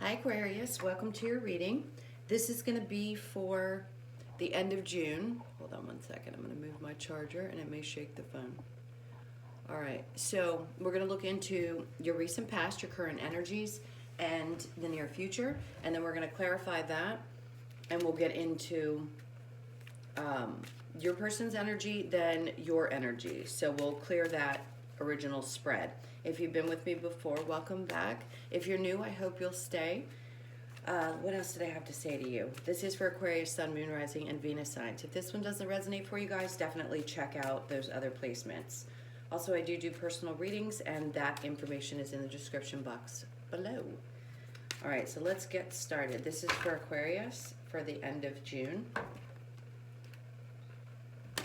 Hi Aquarius, welcome to your reading. This is going to be for the end of June. Hold on one second, I'm going to move my charger and it may shake the phone. All right, so we're going to look into your recent past, your current energies, and the near future, and then we're going to clarify that, and we'll get into your person's energy, then your energy. So we'll clear that original spread. If you've been with me before, welcome back. If you're new, I hope you'll stay. What else did I have to say to you? This is for Aquarius, Sun, Moon, Rising, and Venus signs. If this one doesn't resonate for you guys, definitely check out those other placements. Also, I do personal readings, and that information is in the description box below. All right, so let's get started. This is for Aquarius for the end of June. This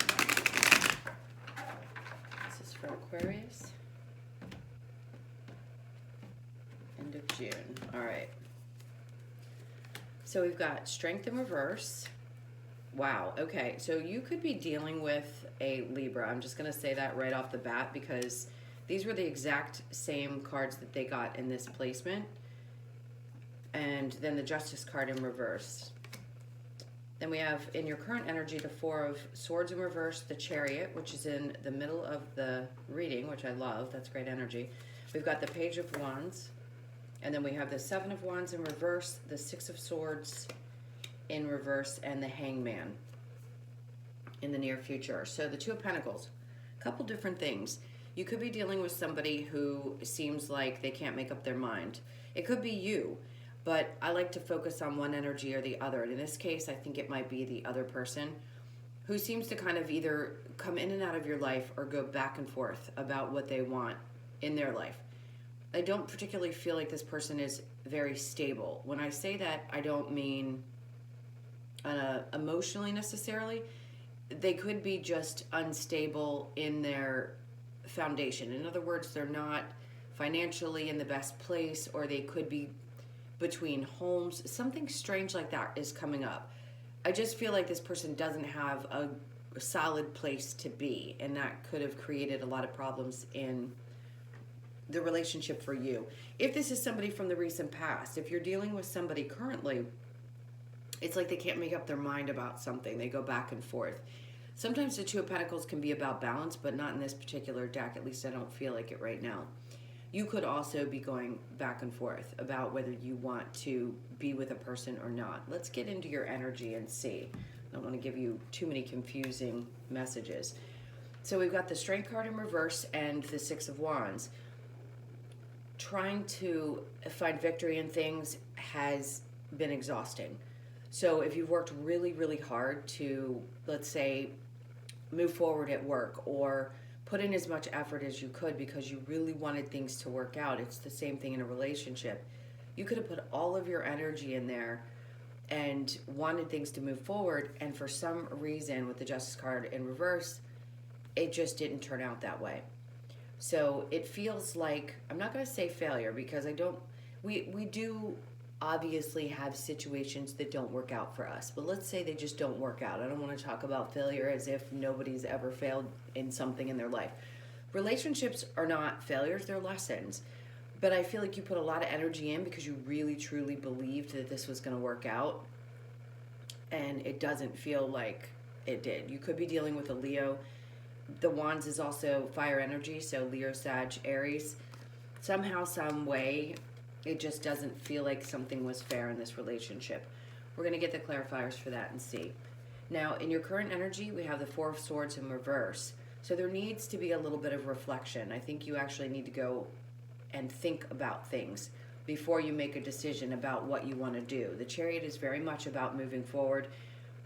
is for Aquarius. End of June. All right. So we've got Strength in reverse. Wow. Okay. So you could be dealing with a Libra. I'm just going to say that right off the bat because these were the exact same cards that they got in this placement. And then the Justice card in reverse. Then we have in your current energy the Four of Swords in reverse, the Chariot, which is in the middle of the reading, which I love. That's great energy. We've got the Page of Wands. And then we have the Seven of Wands in reverse, the Six of Swords in reverse, and the Hangman in the near future. So the Two of Pentacles, a couple different things. You could be dealing with somebody who seems like they can't make up their mind. It could be you, but I like to focus on one energy or the other. And in this case, I think it might be the other person who seems to kind of either come in and out of your life or go back and forth about what they want in their life. I don't particularly feel like this person is very stable. When I say that, I don't mean emotionally necessarily. They could be just unstable in their foundation. In other words, they're not financially in the best place, or they could be between homes. Something strange like that is coming up. I just feel like this person doesn't have a solid place to be, and that could have created a lot of problems in the relationship for you. If this is somebody from the recent past, if you're dealing with somebody currently, it's like they can't make up their mind about something. They go back and forth. Sometimes the Two of Pentacles can be about balance, but not in this particular deck. At least I don't feel like it right now. You could also be going back and forth about whether you want to be with a person or not. Let's get into your energy and see. I don't want to give you too many confusing messages. So we've got the Strength card in reverse and the Six of Wands. Trying to find victory in things has been exhausting. So if you've worked really, really hard to, let's say, move forward at work or put in as much effort as you could because you really wanted things to work out, it's the same thing in a relationship. You could have put all of your energy in there and wanted things to move forward, and for some reason with the Justice card in reverse, it just didn't turn out that way. So it feels like, I'm not going to say failure because we do obviously have situations that don't work out for us, but let's say they just don't work out. I don't want to talk about failure as if nobody's ever failed in something in their life. Relationships are not failures, they're lessons. But I feel like you put a lot of energy in because you really truly believed that this was going to work out, and it doesn't feel like it did. You could be dealing with a Leo. The Wands is also fire energy, so Leo, Sag, Aries. Somehow, some way, it just doesn't feel like something was fair in this relationship. We're going to get the clarifiers for that and see. Now, in your current energy, we have the Four of Swords in reverse. So there needs to be a little bit of reflection. I think you actually need to go and think about things before you make a decision about what you want to do. The Chariot is very much about moving forward.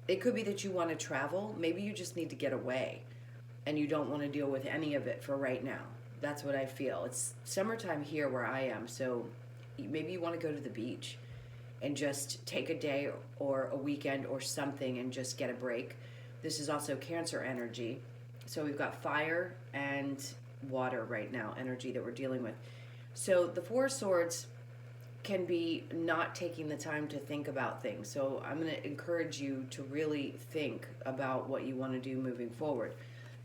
It could be that you want to travel. Maybe you just need to get away, and you don't want to deal with any of it for right now. That's what I feel. It's summertime here where I am, so maybe you want to go to the beach and just take a day or a weekend or something and just get a break. This is also Cancer energy. So we've got fire and water right now, energy that we're dealing with. So the Four of Swords can be not taking the time to think about things. So I'm going to encourage you to really think about what you want to do moving forward.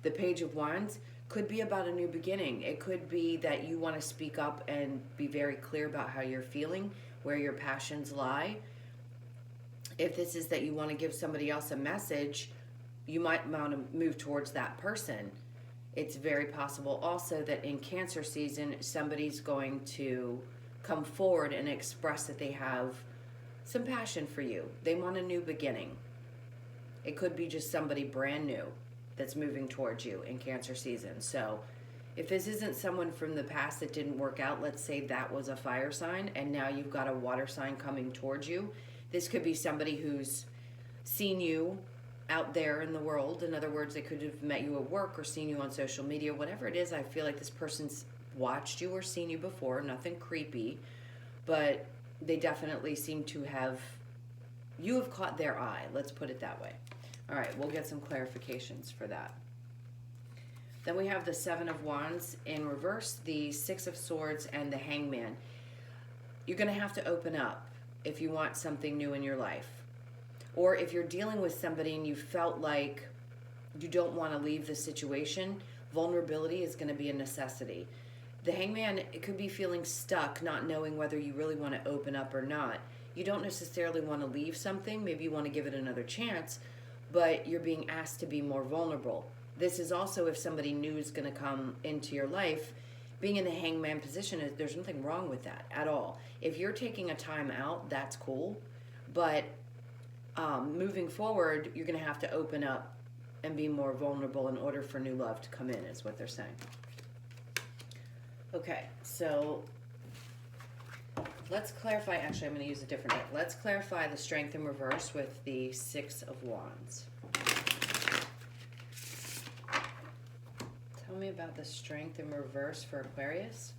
The Page of Wands could be about a new beginning. It could be that you want to speak up and be very clear about how you're feeling, where your passions lie. If this is that you want to give somebody else a message, you might want to move towards that person. It's very possible also that in Cancer season, somebody's going to come forward and express that they have some passion for you. They want a new beginning. It could be just somebody brand new that's moving towards you in Cancer season. So if this isn't someone from the past that didn't work out, let's say that was a fire sign and now you've got a water sign coming towards you. This could be somebody who's seen you out there in the world. In other words, they could have met you at work or seen you on social media, whatever it is. I feel like this person's watched you or seen you before, nothing creepy, but they definitely seem to have, you have caught their eye, let's put it that way. All right, we'll get some clarifications for that. Then we have the Seven of Wands in reverse, the Six of Swords, and the Hangman. You're going to have to open up if you want something new in your life. Or if you're dealing with somebody and you felt like you don't want to leave the situation, vulnerability is going to be a necessity. The Hangman, it could be feeling stuck, not knowing whether you really want to open up or not. You don't necessarily want to leave something. Maybe you want to give it another chance, but you're being asked to be more vulnerable. This is also if somebody new is going to come into your life. Being in the Hangman position, there's nothing wrong with that at all. If you're taking a time out, that's cool. But moving forward, you're going to have to open up and be more vulnerable in order for new love to come in, is what they're saying. Okay, so let's clarify. Actually, I'm going to use a different deck. Let's clarify the Strength in reverse with the Six of Wands. Tell me about the Strength in reverse for Aquarius.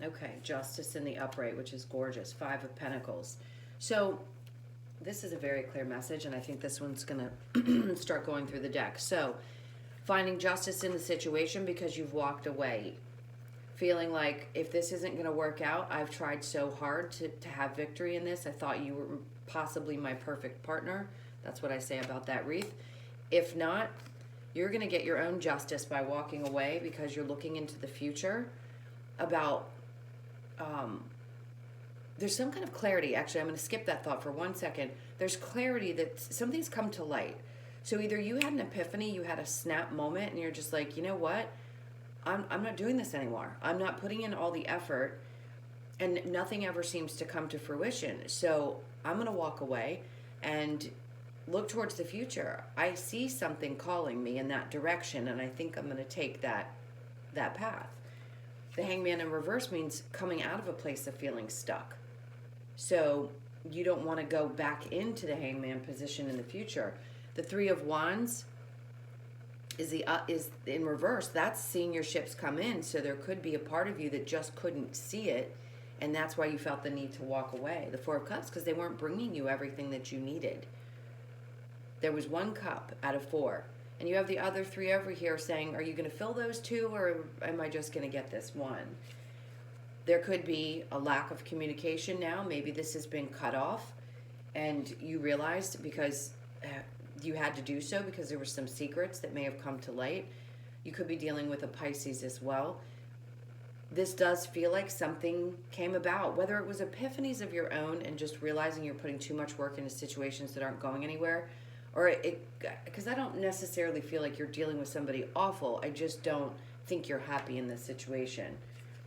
Okay, Justice in the upright, which is gorgeous. Five of Pentacles. So this is a very clear message, and I think this one's going to start going through the deck. So finding justice in the situation because you've walked away. Feeling like if this isn't going to work out, I've tried so hard to have victory in this. I thought you were possibly my perfect partner. That's what I say about that wreath. If not, you're going to get your own justice by walking away because you're looking into the future about, there's some kind of clarity. Actually, I'm going to skip that thought for 1 second. There's clarity that something's come to light. So either you had an epiphany, you had a snap moment, and you're just like, you know what? I'm not doing this anymore. I'm not putting in all the effort, and nothing ever seems to come to fruition. So I'm going to walk away and look towards the future. I see something calling me in that direction, and I think I'm going to take that path. The Hangman in reverse means coming out of a place of feeling stuck. So you don't want to go back into the Hangman position in the future. The Three of Wands is in reverse. That's seeing your ships come in. So there could be a part of you that just couldn't see it, and that's why you felt the need to walk away. The Four of Cups, because they weren't bringing you everything that you needed. There was one cup out of four, and you have the other three over here saying, are you going to fill those two, or am I just going to get this one? There could be a lack of communication now. Maybe this has been cut off, and you realized because you had to do so because there were some secrets that may have come to light. You could be dealing with a Pisces as well. This does feel like something came about, whether it was epiphanies of your own and just realizing you're putting too much work into situations that aren't going anywhere, or because I don't necessarily feel like you're dealing with somebody awful. I just don't think you're happy in this situation.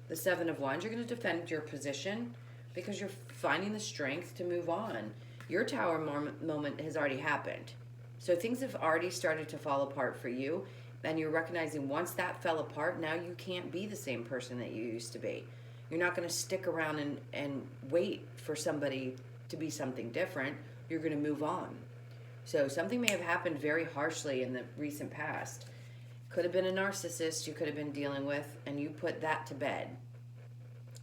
The Seven of Wands, you're going to defend your position because you're finding the strength to move on. Your Tower moment has already happened. So things have already started to fall apart for you, and you're recognizing once that fell apart, now you can't be the same person that you used to be. You're not going to stick around and wait for somebody to be something different. You're going to move on. So something may have happened very harshly in the recent past. Could have been a narcissist you could have been dealing with, and you put that to bed.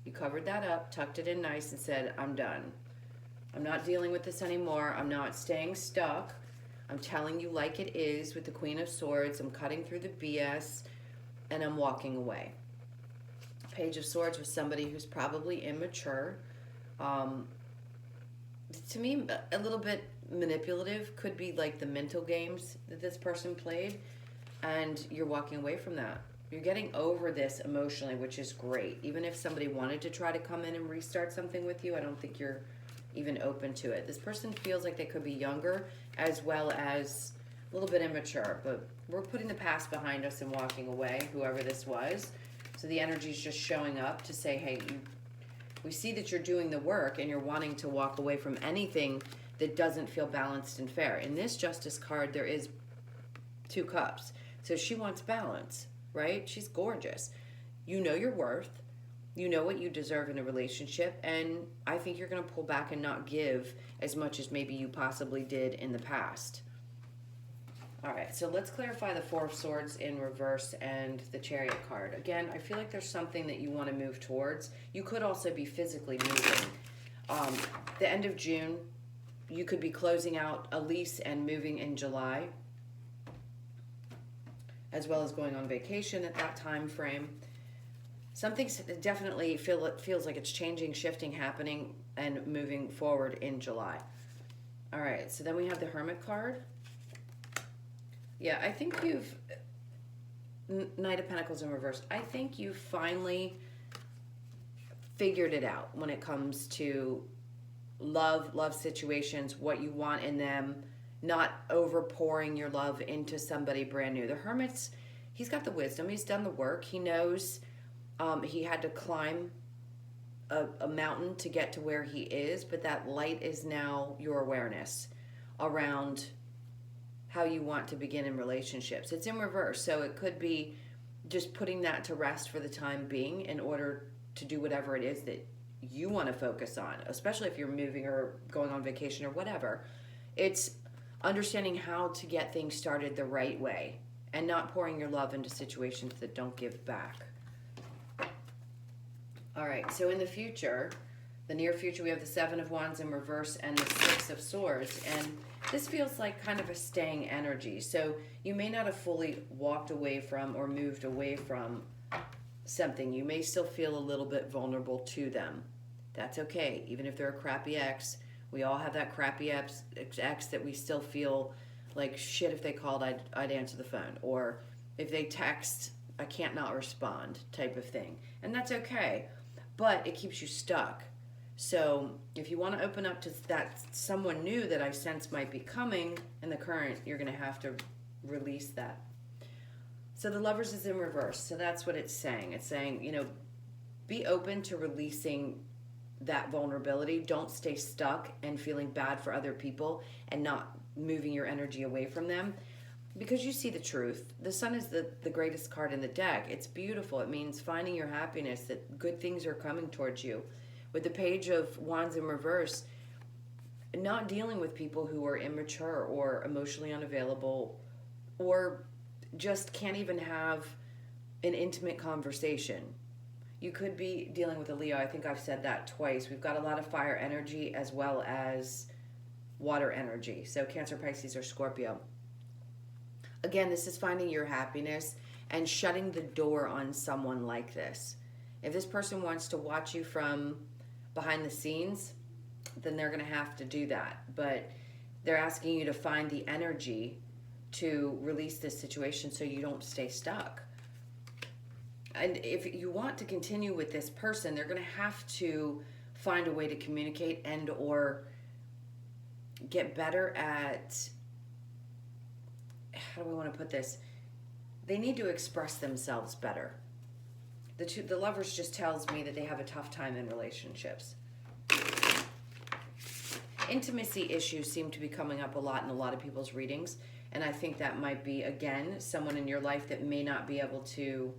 You covered that up, tucked it in nice, and said, I'm done. I'm not dealing with this anymore. I'm not staying stuck. I'm telling you like it is with the Queen of Swords. I'm cutting through the BS, and I'm walking away. Page of Swords was somebody who's probably immature. To me, a little bit manipulative. Could be like the mental games that this person played. and you're walking away from that. You're getting over this emotionally, which is great. Even if somebody wanted to try to come in and restart something with you, I don't think you're even open to it. This person feels like they could be younger as well as a little bit immature, but we're putting the past behind us and walking away, whoever this was. So the energy is just showing up to say, hey, we see that you're doing the work and you're wanting to walk away from anything that doesn't feel balanced and fair. In this Justice card, there is 2 cups. So she wants balance, right? She's gorgeous. You know your worth. You know what you deserve in a relationship. And I think you're going to pull back and not give as much as maybe you possibly did in the past. All right, so let's clarify the 4 of Swords in reverse and the Chariot card. Again, I feel like there's something that you want to move towards. You could also be physically moving. The end of June, you could be closing out a lease and moving in July, as well as going on vacation at that time frame. Something definitely feels like it's changing, shifting, happening, and moving forward in July. All right, so then we have the Hermit card. Yeah, I think you've... Knight of Pentacles in reverse. I think you finally figured it out when it comes to love situations, what you want in them, not over pouring your love into somebody brand new. The Hermit's, he's got the wisdom. He's done the work. He knows he had to climb a mountain to get to where he is, but that light is now your awareness around how you want to begin in relationships. It's in reverse, so it could be just putting that to rest for the time being in order to do whatever it is that you want to focus on, especially if you're moving or going on vacation or whatever. It's understanding how to get things started the right way and not pouring your love into situations that don't give back. All right, so in the future, the near future, we have the 7 of Wands in reverse and the 6 of Swords, and this feels like kind of a staying energy. So you may not have fully walked away from or moved away from something. You may still feel a little bit vulnerable to them. That's okay. Even if they're a crappy ex, we all have that crappy ex that we still feel like shit. If they called, I'd answer the phone. Or if they text, I can't not respond type of thing. And that's okay. But it keeps you stuck. So if you want to open up to that someone new that I sense might be coming in the current, you're going to have to release that. So the Lovers is in reverse. So that's what it's saying. It's saying, you know, be open to releasing that vulnerability. Don't stay stuck and feeling bad for other people and not moving your energy away from them, because you see the truth. The Sun is the greatest card in the deck. It's beautiful. It means finding your happiness, that good things are coming towards you. With the Page of Wands in reverse, not dealing with people who are immature or emotionally unavailable or just can't even have an intimate conversation. You could be dealing with a Leo. I think I've said that twice. We've got a lot of fire energy as well as water energy. So Cancer, Pisces, or Scorpio. Again, this is finding your happiness and shutting the door on someone like this. If this person wants to watch you from behind the scenes, then they're going to have to do that. But they're asking you to find the energy to release this situation so you don't stay stuck. And if you want to continue with this person, they're going to have to find a way to communicate and or get better at, how do we want to put this? They need to express themselves better. The Lovers just tells me that they have a tough time in relationships. Intimacy issues seem to be coming up a lot in a lot of people's readings, and I think that might be, again, someone in your life that may not be able to,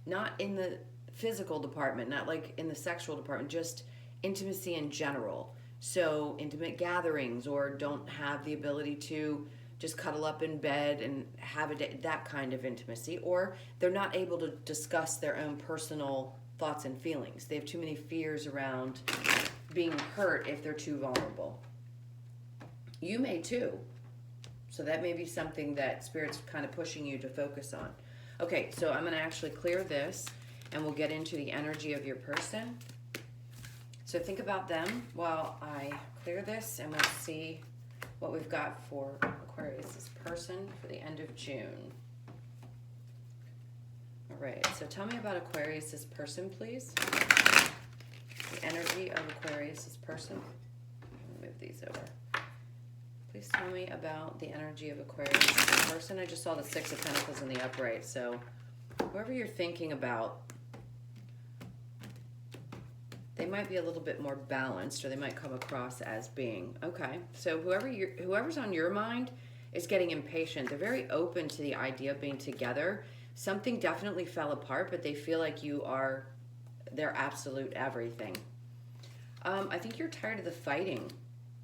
not in the physical department, not like in the sexual department, just intimacy in general. So intimate gatherings, or don't have the ability to just cuddle up in bed and have that kind of intimacy, or they're not able to discuss their own personal thoughts and feelings. They have too many fears around being hurt if they're too vulnerable. You may too. So that may be something that Spirit's kind of pushing you to focus on. Okay, so I'm going to actually clear this, and we'll get into the energy of your person. So think about them while I clear this, and we'll see what we've got for Aquarius' person for the end of June. right, so tell me about Aquarius's person, please. The energy of Aquarius's person. Let me move these over. Please tell me about the energy of Aquarius's person. I just saw the Six of Pentacles in the upright, so whoever you're thinking about, they might be a little bit more balanced, or they might come across as being. Okay, so whoever's on your mind is getting impatient. They're very open to the idea of being together. Something definitely fell apart, but they feel like you are their absolute everything. I think you're tired of the fighting.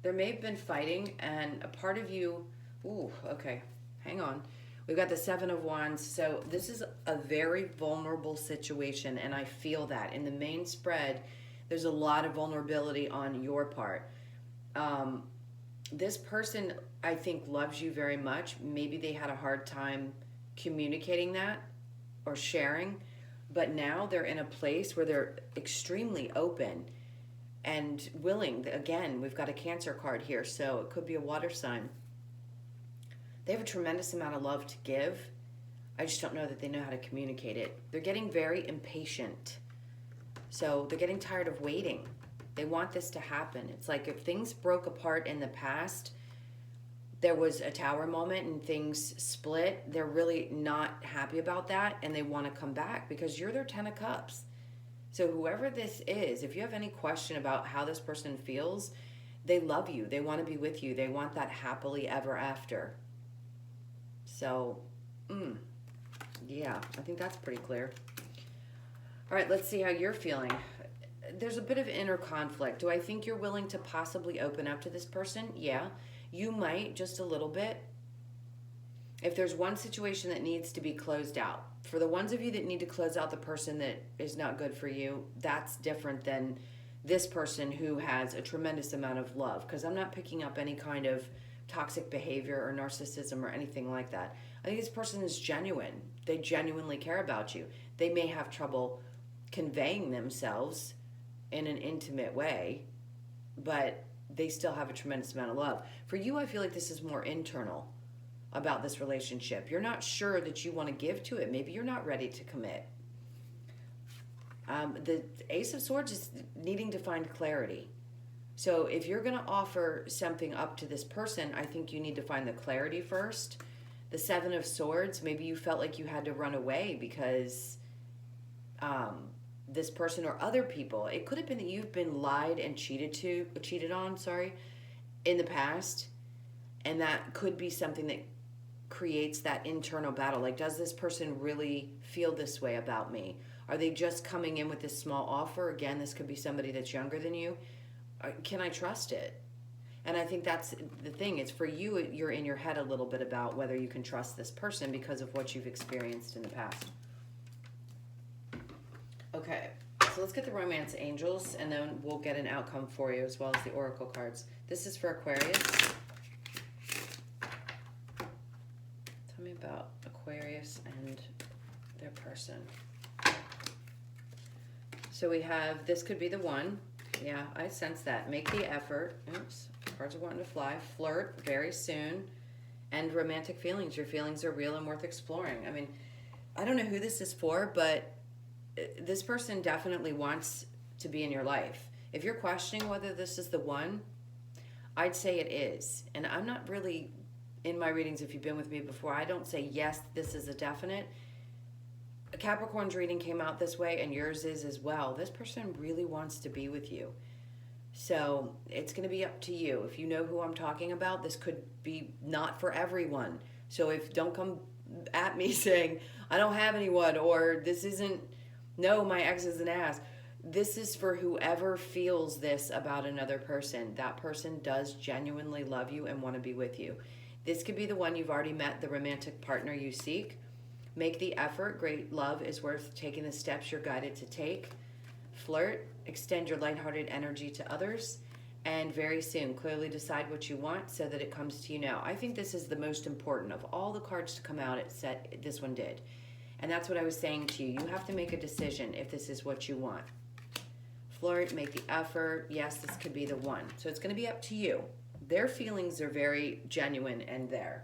There may have been fighting, and a part of you... Ooh, okay, hang on. We've got the Seven of Wands, so this is a very vulnerable situation, and I feel that. In the main spread, there's a lot of vulnerability on your part. This person, I think, loves you very much. Maybe they had a hard time communicating that or sharing, but now they're in a place where they're extremely open and willing. Again, we've got a Cancer card here, so it could be a water sign. They have a tremendous amount of love to give. I just don't know that they know how to communicate it. They're getting very impatient. So they're getting tired of waiting. They want this to happen. It's like if things broke apart in the past, there was a tower moment and things split. They're really not happy about that, and they want to come back because you're their 10 of Cups. So whoever this is, if you have any question about how this person feels, they love you. They want to be with you. They want that happily ever after. So, yeah, I think that's pretty clear. All right, let's see how you're feeling. There's a bit of inner conflict. Do I think you're willing to possibly open up to this person? Yeah, you might, just a little bit. If there's one situation that needs to be closed out, for the ones of you that need to close out the person that is not good for you, that's different than this person who has a tremendous amount of love, because I'm not picking up any kind of toxic behavior or narcissism or anything like that. I think this person is genuine. They genuinely care about you. They may have trouble conveying themselves in an intimate way, but they still have a tremendous amount of love. For you, I feel like this is more internal about this relationship. You're not sure that you want to give to it. Maybe you're not ready to commit. The Ace of Swords is needing to find clarity. So if you're going to offer something up to this person, I think you need to find the clarity first. The Seven of Swords, maybe you felt like you had to run away because this person or other people, it could have been that you've been lied and cheated on, in the past. And that could be something that creates that internal battle. Like, does this person really feel this way about me? Are they just coming in with this small offer? Again, this could be somebody that's younger than you. Can I trust it? And I think that's the thing. It's for you, you're in your head a little bit about whether you can trust this person because of what you've experienced in the past. Okay, so let's get the Romance Angels, and then we'll get an outcome for you as well as the Oracle cards. This is for Aquarius. Tell me about Aquarius and their person. So we have, this could be the one. Yeah, I sense that. Make the effort. Oops, cards are wanting to fly. Flirt very soon. And romantic feelings. Your feelings are real and worth exploring. I mean, I don't know who this is for, but this person definitely wants to be in your life. If you're questioning whether this is the one, I'd say it is. And I'm not really, in my readings, if you've been with me before, I don't say, yes, this is a definite. Capricorn's reading came out this way, and yours is as well. This person really wants to be with you. So it's going to be up to you. If you know who I'm talking about, this could be not for everyone. So don't come at me saying, I don't have anyone, or this isn't, no, my ex is an ass. This is for whoever feels this about another person. That person does genuinely love you and want to be with you. This could be the one you've already met, the romantic partner you seek. Make the effort. Great love is worth taking the steps you're guided to take. Flirt. Extend your lighthearted energy to others. And very soon, clearly decide what you want so that it comes to you now. I think this is the most important of all the cards to come out. This one did. And that's what I was saying to you. You have to make a decision if this is what you want. Flirt. Make the effort. Yes, this could be the one. So it's going to be up to you. Their feelings are very genuine and there.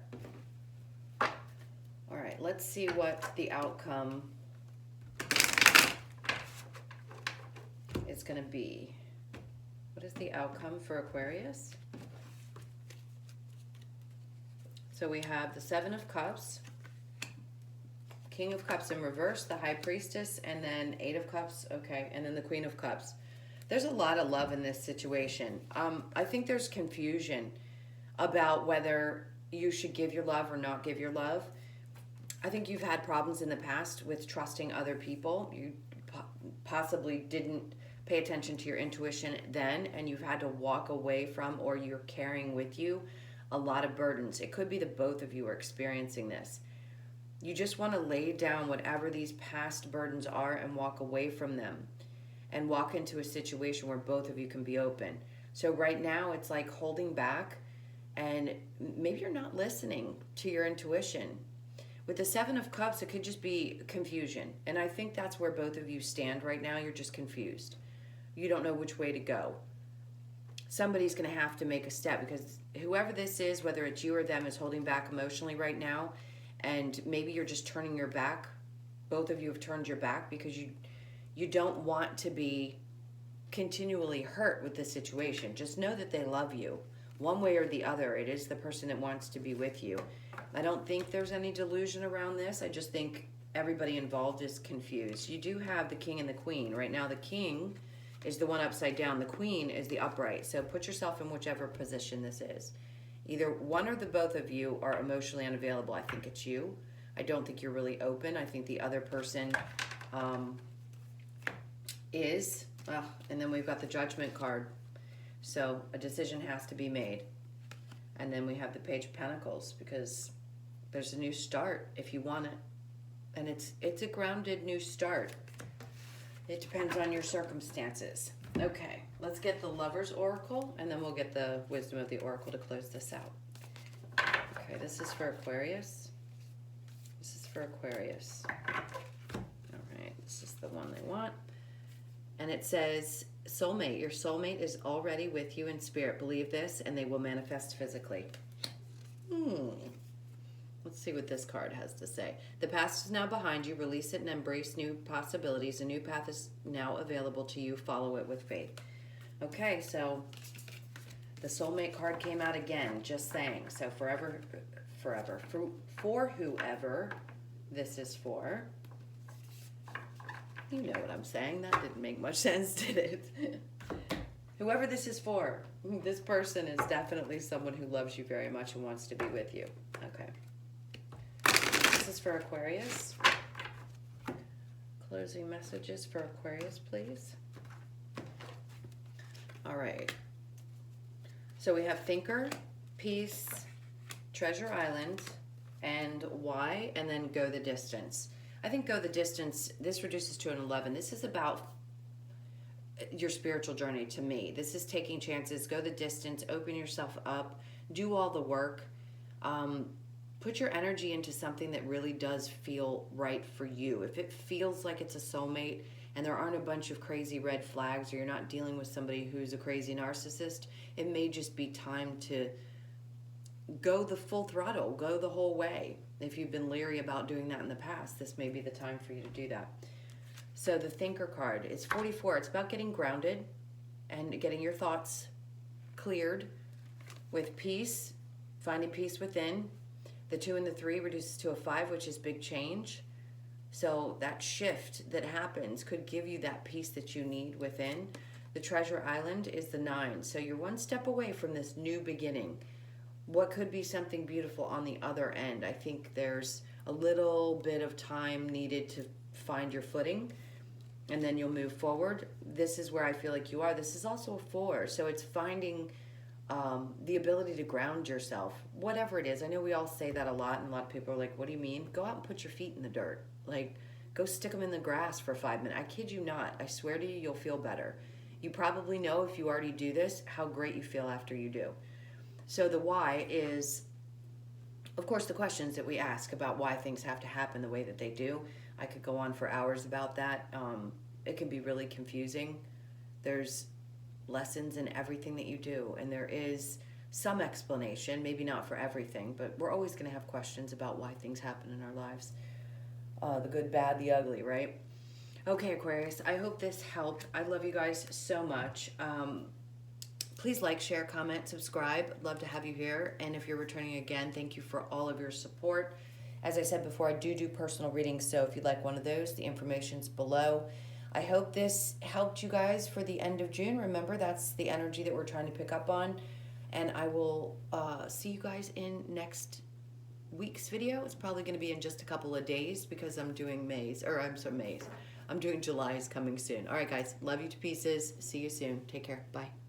All right, let's see what the outcome is going to be, what is the outcome for Aquarius? So we have the Seven of Cups, King of Cups in reverse, the High Priestess, and then Eight of Cups, okay, and then the Queen of Cups. There's a lot of love in this situation. I think there's confusion about whether you should give your love or not give your love. I think you've had problems in the past with trusting other people. You possibly didn't pay attention to your intuition then, and you've had to walk away from, or you're carrying with you, a lot of burdens. It could be that both of you are experiencing this. You just want to lay down whatever these past burdens are and walk away from them and walk into a situation where both of you can be open. So right now it's like holding back, and maybe you're not listening to your intuition. With the Seven of Cups, it could just be confusion. And I think that's where both of you stand right now. You're just confused. You don't know which way to go. Somebody's going to have to make a step, because whoever this is, whether it's you or them, is holding back emotionally right now. And maybe you're just turning your back. Both of you have turned your back because you don't want to be continually hurt with the situation. Just know that they love you. One way or the other, it is the person that wants to be with you. I don't think there's any delusion around this. I just think everybody involved is confused. You do have the King and the Queen. Right now, the King is the one upside down. The Queen is the upright. So put yourself in whichever position this is. Either one or the both of you are emotionally unavailable. I think it's you. I don't think you're really open. I think the other person is. And then we've got the Judgment card. So a decision has to be made. And then we have the Page of Pentacles, because there's a new start if you want it. And it's a grounded new start. It depends on your circumstances. Okay, let's get the Lover's Oracle, and then we'll get the Wisdom of the Oracle to close this out. Okay, this is for Aquarius. This is for Aquarius. All right, this is the one they want. And it says, soulmate. Your soulmate is already with you in spirit. Believe this, and they will manifest physically. Let's see what this card has to say. The past is now behind you. Release it and embrace new possibilities. A new path is now available to you. Follow it with faith. Okay, so the soulmate card came out again, just saying. So forever, for whoever this is for. You know what I'm saying. That didn't make much sense, did it? Whoever this is for, this person is definitely someone who loves you very much and wants to be with you. Okay. This is for Aquarius. Closing messages for Aquarius, please. All right. So we have Thinker, Peace, Treasure Island, and Why, and then Go the Distance. I think Go the Distance, this reduces to an 11. This is about your spiritual journey to me. This is taking chances. Go the distance. Open yourself up. Do all the work. Put your energy into something that really does feel right for you. If it feels like it's a soulmate and there aren't a bunch of crazy red flags, or you're not dealing with somebody who's a crazy narcissist, it may just be time to go the full throttle, go the whole way. If you've been leery about doing that in the past, this may be the time for you to do that. So the Thinker card, it's 44. It's about getting grounded and getting your thoughts cleared with peace, finding peace within. The 2 and the 3 reduces to a 5, which is big change. So that shift that happens could give you that peace that you need within. The Treasure Island is the 9. So you're one step away from this new beginning. What could be something beautiful on the other end? I think there's a little bit of time needed to find your footing, and then you'll move forward. This is where I feel like you are. This is also a 4, so it's finding the ability to ground yourself, whatever it is. I know we all say that a lot, and a lot of people are like, what do you mean? Go out and put your feet in the dirt. Like, go stick them in the grass for 5 minutes. I kid you not. I swear to you, you'll feel better. You probably know, if you already do this, how great you feel after you do. So the why is, of course, the questions that we ask about why things have to happen the way that they do. I could go on for hours about that. It can be really confusing. There's lessons in everything that you do, and there is some explanation, maybe not for everything, but we're always going to have questions about why things happen in our lives. The good, bad, the ugly, right? Okay, Aquarius, I hope this helped. I love you guys so much. Please like, share, comment, subscribe. Love to have you here. And if you're returning again, thank you for all of your support. As I said before, I do personal readings, so if you'd like one of those, the information's below. I hope this helped you guys for the end of June. Remember, that's the energy that we're trying to pick up on. And I will see you guys in next week's video. It's probably going to be in just a couple of days because I'm doing I'm doing July's coming soon. All right, guys. Love you to pieces. See you soon. Take care. Bye.